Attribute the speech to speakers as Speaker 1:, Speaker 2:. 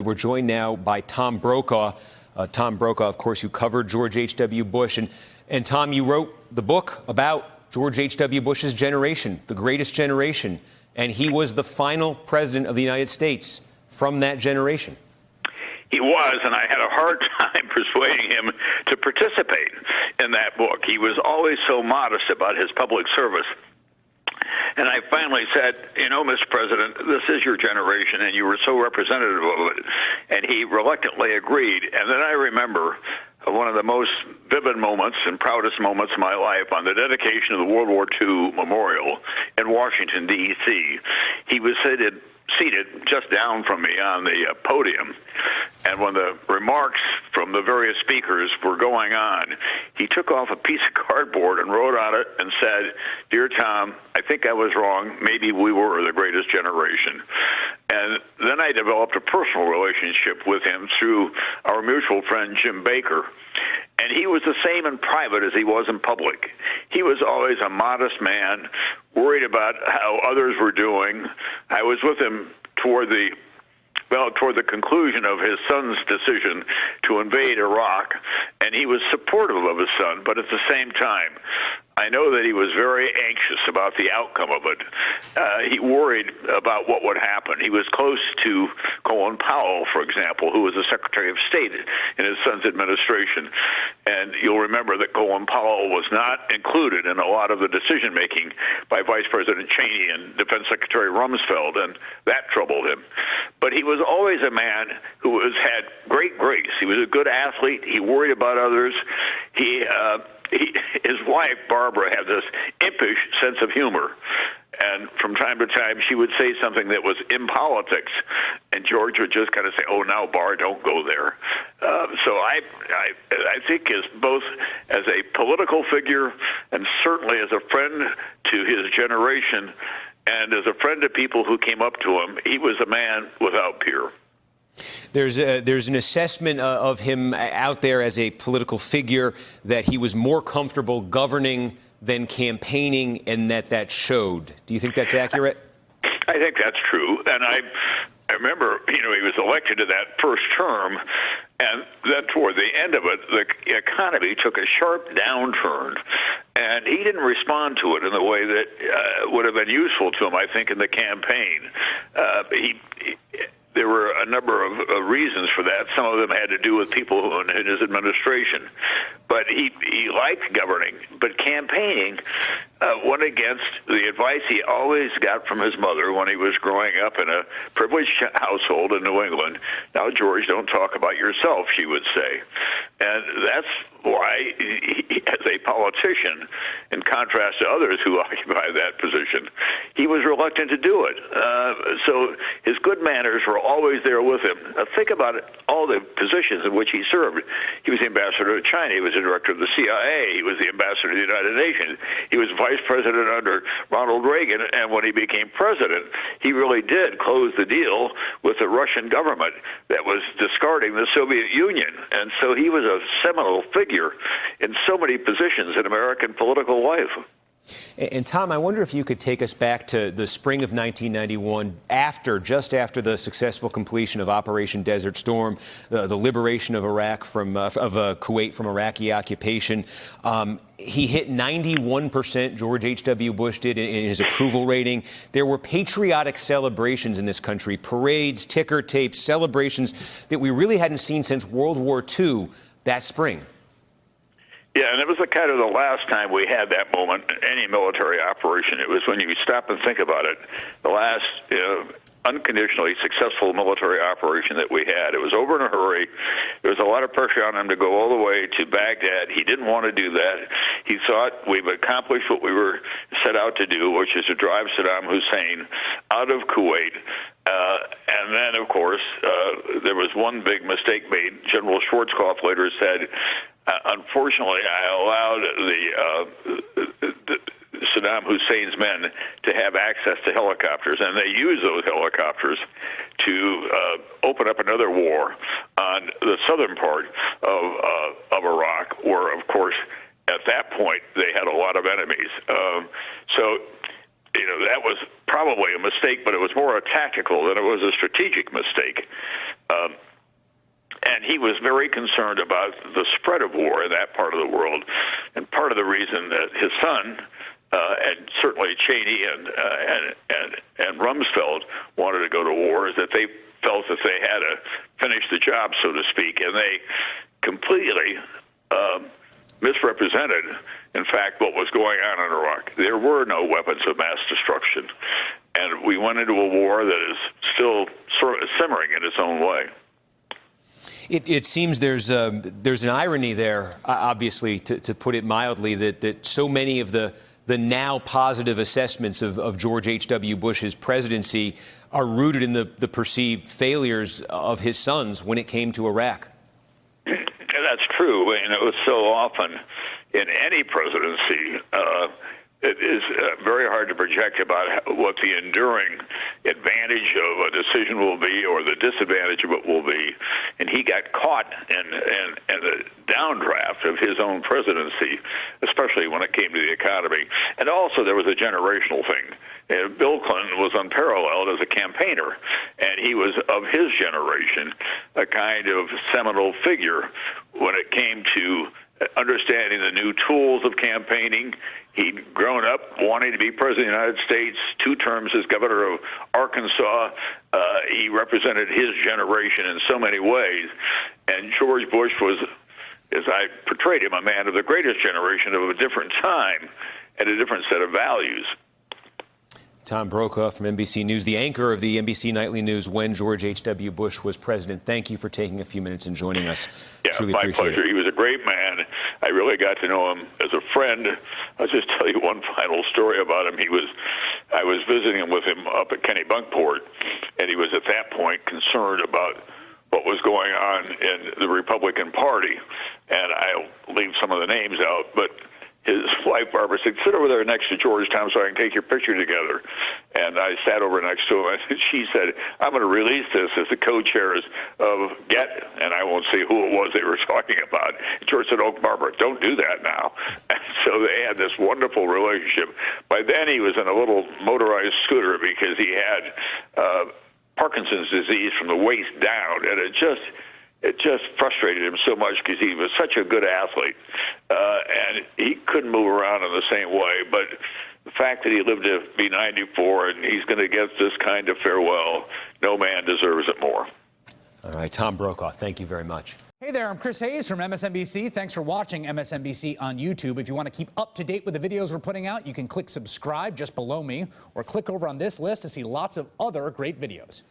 Speaker 1: We're joined now by Tom Brokaw. Tom Brokaw, of course, who covered George H.W. Bush. And Tom, you wrote the book about George H.W. Bush's generation, the greatest generation. And he was the final president of the United States from that generation.
Speaker 2: He was, and I had a hard time persuading him to participate in that book. He was always so modest about his public service. And I finally said, you know, Mr. President, this is your generation, and you were so representative of it. And he reluctantly agreed. And then I remember one of the most vivid moments and proudest moments of my life on the dedication of the World War II Memorial in Washington, D.C. He was seated just down from me on the podium. And when the remarks from the various speakers were going on, he took off a piece of cardboard and wrote on it and said, "Dear Tom, I think I was wrong. Maybe we were the greatest generation." And then I developed a personal relationship with him through our mutual friend, Jim Baker. And he was the same in private as he was in public. He was always a modest man, worried about how others were doing. I was with him toward the conclusion of his son's decision to invade Iraq, and he was supportive of his son, but at the same time, I know that he was very anxious about the outcome of it. He worried about what would happen. He was close to Colin Powell, for example, who was the Secretary of State in his son's administration. And you'll remember that Colin Powell was not included in a lot of the decision-making by Vice President Cheney and Defense Secretary Rumsfeld, and that troubled him. But he was always a man who had great grace. He was a good athlete. He worried about others. His wife, Barbara, had this impish sense of humor. And from time to time, she would say something that was in politics, and George would just kind of say, "Oh, now, Bar, don't go there." So I think both as a political figure and certainly as a friend to his generation and as a friend to people who came up to him, he was a man without peer.
Speaker 1: There's an assessment of him out there as a political figure that he was more comfortable governing than campaigning, and that showed. Do you think that's accurate?
Speaker 2: I think that's true. And I remember, he was elected to that first term, and then toward the end of it, the economy took a sharp downturn, and he didn't respond to it in the way that would have been useful to him, I think, in the campaign. There were a number of reasons for that. Some of them had to do with people in his administration. But he liked governing. But campaigning went against the advice he always got from his mother when he was growing up in a privileged household in New England. "Now, George, don't talk about yourself," she would say. And that's why, as a politician, in contrast to others who occupy that position, he was reluctant to do it. So his good manners were always there with him. Now, think about it, all the positions in which he served. He was the ambassador to China. He was the director of the CIA. He was the ambassador to the United Nations. He was vice president under Ronald Reagan. And when he became president, he really did close the deal with the Russian government that was discarding the Soviet Union. And so he was a seminal figure in so many positions in American political life.
Speaker 1: And Tom, I wonder if you could take us back to the spring of 1991, just after the successful completion of Operation Desert Storm, the liberation of Iraq Kuwait from Iraqi occupation. He hit 91%, George H.W. Bush did, in his approval rating. There were patriotic celebrations in this country, parades, ticker tapes, celebrations that we really hadn't seen since World War II that spring.
Speaker 2: Yeah, and it was kind of the last time we had that moment in any military operation. It was, when you stop and think about it, the last unconditionally successful military operation that we had. It was over in a hurry. There was a lot of pressure on him to go all the way to Baghdad. He didn't want to do that. He thought, we've accomplished what we were set out to do, which is to drive Saddam Hussein out of Kuwait. And then, of course, there was one big mistake made. General Schwarzkopf later said, unfortunately, I allowed Saddam Hussein's men to have access to helicopters, and they used those helicopters to open up another war on the southern part of Iraq, where, of course, at that point, they had a lot of enemies. So that was probably a mistake, but it was more a tactical than it was a strategic mistake. And he was very concerned about the spread of war in that part of the world. And part of the reason that his son, and certainly Cheney and Rumsfeld wanted to go to war is that they felt that they had to finish the job, so to speak, and they completely misrepresented, in fact, what was going on in Iraq. There were no weapons of mass destruction, and we went into a war that is still sort of simmering in its own way.
Speaker 1: It seems there's an irony there, obviously, to put it mildly, that so many of the now positive assessments of George H.W. Bush's presidency are rooted in the perceived failures of his sons when it came to Iraq.
Speaker 2: That's true, and it was so often in any presidency. It is very hard to project about what the enduring advantage of a decision will be or the disadvantage of it will be. And he got caught in the downdraft of his own presidency, especially when it came to the economy. And also there was a generational thing. Bill Clinton was unparalleled as a campaigner, and he was of his generation a kind of seminal figure when it came to understanding the new tools of campaigning. He'd grown up wanting to be president of the United States, 2 terms as governor of Arkansas. He represented his generation in so many ways. And George Bush was, as I portrayed him, a man of the greatest generation of a different time and a different set of values.
Speaker 1: Tom Brokaw from NBC News, the anchor of the NBC Nightly News when George H.W. Bush was president. Thank you for taking a few minutes and joining us.
Speaker 2: Yeah,
Speaker 1: Truly
Speaker 2: my
Speaker 1: appreciate
Speaker 2: pleasure.
Speaker 1: it.
Speaker 2: He was a great man. I really got to know him as a friend. I'll just tell you one final story about him. I was visiting with him up at Kennebunkport, and he was at that point concerned about what was going on in the Republican Party. And I'll leave some of the names out, but his wife, Barbara, said, sit over there next to George, Tom, so I can take your picture together. And I sat over next to him, and she said, I'm going to release this as the co-chairs of GET, and I won't say who it was they were talking about. George said, oh, Barbara, don't do that now. And so they had this wonderful relationship. By then, he was in a little motorized scooter because he had Parkinson's disease from the waist down, and it just frustrated him so much because he was such a good athlete, and he couldn't move around in the same way. But the fact that he lived to be 94 and he's going to get this kind of farewell, no man deserves it more.
Speaker 1: All right, Tom Brokaw, thank you very much.
Speaker 3: Hey there, I'm Chris Hayes from MSNBC. Thanks for watching MSNBC on YouTube. If you want to keep up to date with the videos we're putting out, you can click subscribe just below me or click over on this list to see lots of other great videos.